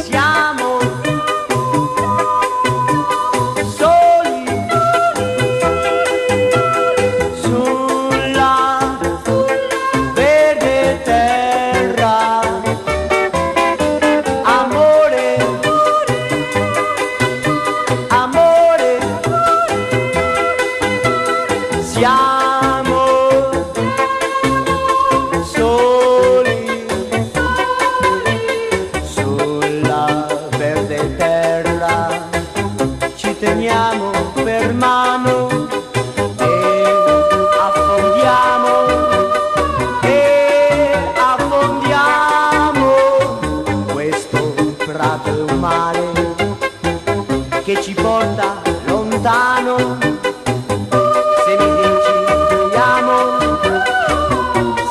Siamo soli sulla verde terra, amore, amore, siamo soli sulla verde terra, ci teniamo per mano e affondiamo questo prato mare che ci porta lontano. Se mi dici ti amo,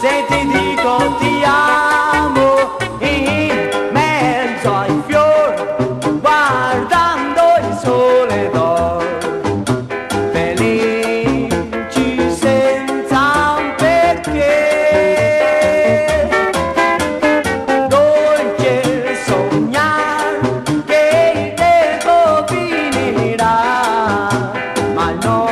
se ti dico ti amo, in mezzo ai fiori, guardando il sole d'oro, felici senza un perché, dolce sognare che il tempo finirà, ma no.